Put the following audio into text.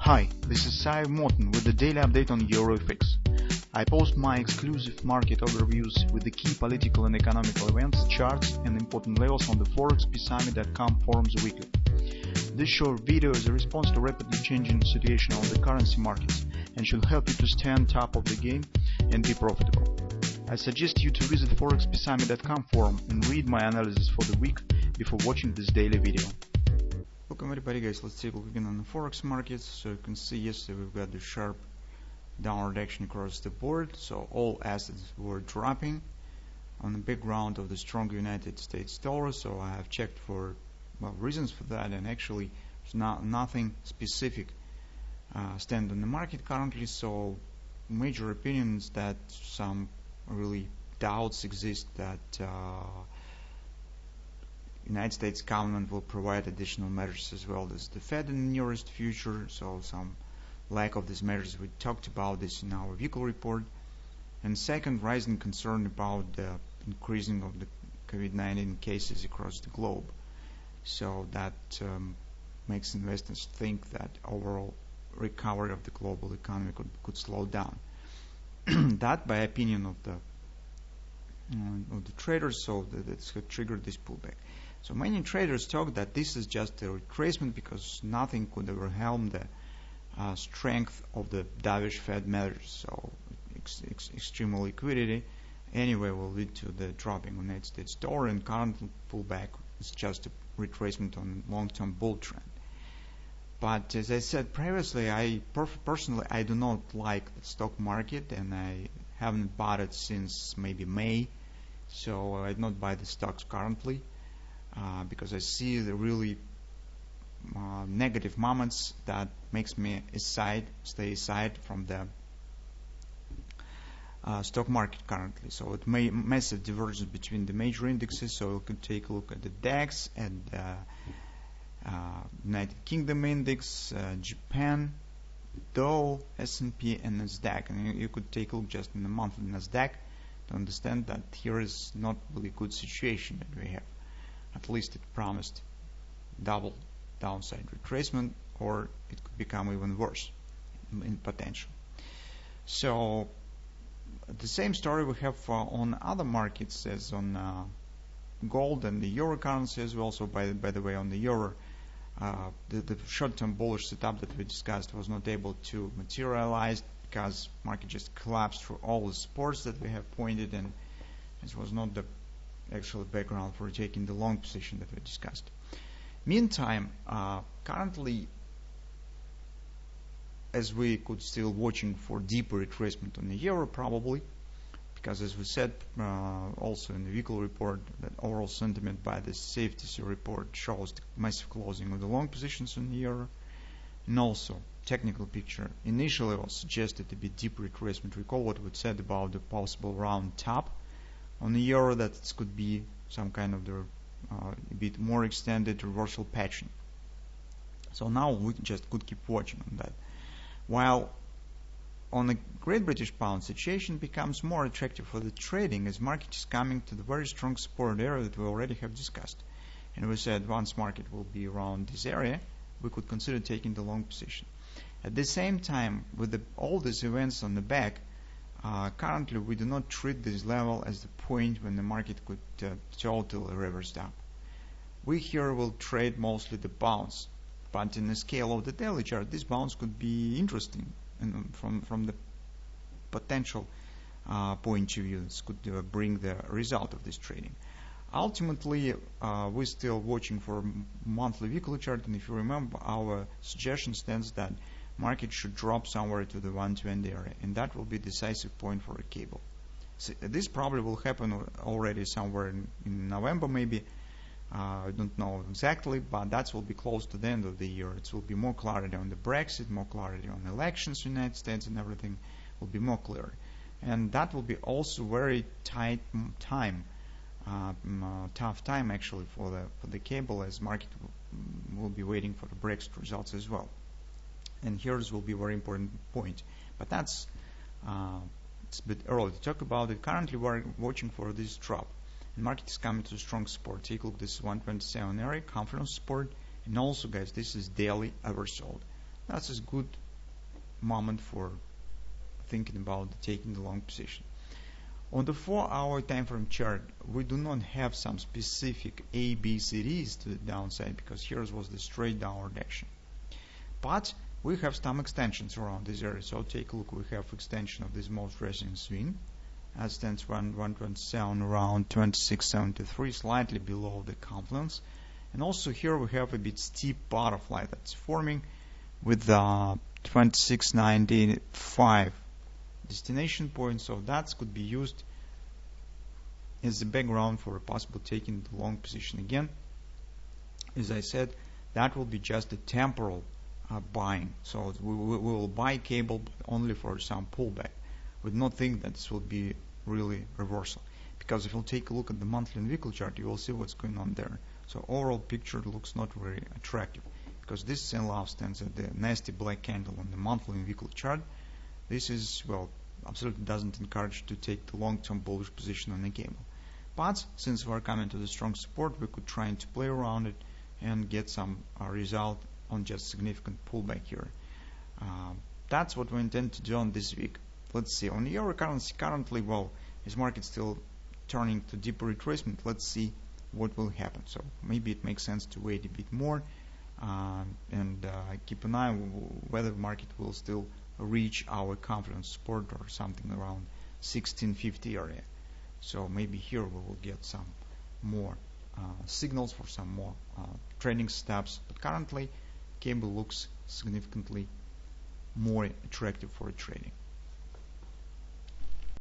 Hi, this is Sive Morten with the daily update on EuroFX. I post my exclusive market overviews with the key political and economical events, charts and important levels on the ForexPeaceArmy.com forums weekly. This short video is a response to rapidly changing situation on the currency markets and should help you to stay on top of the game and be profitable. I suggest you to visit ForexPeaceArmy.com forum and read my analysis for the week before watching this daily video. Welcome everybody, guys. Let's take a look again on the forex markets. So you can see yesterday we've got the sharp downward action across the board, so all assets were dropping on the background of the strong United States dollar. So I have checked for reasons for that, and actually there's nothing specific stand on the market currently. So major opinions that some really doubts exist that United States government will provide additional measures as well as the Fed in the nearest future. So some lack of these measures. We talked about this in our weekly report. And second, rising concern about the increasing of the COVID-19 cases across the globe. So that makes investors think that overall recovery of the global economy could slow down. That, by opinion of the traders, so that's what triggered this pullback. So many traders talk that this is just a retracement because nothing could overwhelm the strength of the dovish Fed measures. So extreme liquidity anyway will lead to the dropping of United States dollar, and current pullback is just a retracement on long-term bull trend. But as I said previously, personally I do not like the stock market, and I haven't bought it since maybe May. So I do not buy the stocks currently because I see the really negative moments that makes me stay aside from the stock market currently. So it may massive divergence between the major indexes. So you can take a look at the DAX and United Kingdom index, Japan, Dow, S&P, and Nasdaq. And you could take a look just in the month of Nasdaq to understand that here is not really good situation that we have. At least it promised double downside retracement, or it could become even worse in potential. So the same story we have on other markets as on gold and the euro currency as well. So by the way, on the euro, the short-term bullish setup that we discussed was not able to materialize because market just collapsed through all the supports that we have pointed, and this was not the actual background for taking the long position that we discussed. Meantime, currently, as we could still watching for deeper retracement on the euro probably, because as we said also in the weekly report, that overall sentiment by the safety report shows the massive closing of the long positions on the euro, and also technical picture initially was suggested to be deep retracement. Recall what we said about the possible round top on the euro, that it could be some kind of the a bit more extended reversal pattern. So now we just could keep watching on that. While on the Great British Pound, situation becomes more attractive for the trading as market is coming to the very strong support area that we already have discussed. And we said once market will be around this area, we could consider taking the long position. At the same time, with all these events on the back, currently we do not treat this level as the point when the market could totally reverse up. We here will trade mostly the bounce, but in the scale of the daily chart, this bounce could be interesting, and from the potential point of view, this could bring the result of this trading. Ultimately, we're still watching for monthly weekly chart, and if you remember, our suggestion stands that market should drop somewhere to the 120 area, and that will be decisive point for a cable. So this probably will happen already somewhere in November maybe. I don't know exactly, but that will be close to the end of the year. It will be more clarity on the Brexit, more clarity on elections in the United States, and everything will be more clear. And that will be also very tight time, tough time actually for the cable, as market will be waiting for the Brexit results as well. And here's will be a very important point, but that's it's a bit early to talk about it. Currently we're watching for this drop, and market is coming to strong support. Take a look, this is 127 area, confidence support, and also guys, this is daily oversold. that's a good moment for thinking about taking the long position. On the 4-hour time frame chart, we do not have some specific ABCDs to the downside, because here was the straight downward action. But we have some extensions around this area. So take a look. We have extension of this most recent swing. That stands 127 around 2673, slightly below the confluence. And also here we have a bit steep butterfly that's forming with the 2695 destination point. So that could be used as the background for a possible taking the long position again. As I said, that will be just a temporal buying. So we will buy cable, but only for some pullback. We do not think that this will be really reversal, because if you take a look at the monthly and weekly chart, you will see what's going on there. So overall picture looks not very attractive, because this sell-off stands at the nasty black candle on the monthly and weekly chart. This is, well, absolutely doesn't encourage to take the long-term bullish position on the cable. But since we're coming to the strong support, we could try to play around it and get some result on just significant pullback here. That's what we intend to do on this week. Let's see. On the euro currency currently, well, this market's still turning to deeper retracement. Let's see what will happen. So maybe it makes sense to wait a bit more and keep an eye on whether the market will still reach our confidence support or something around 1650 area. So maybe here we will get some more signals for some more trading steps. But currently, cable looks significantly more attractive for trading.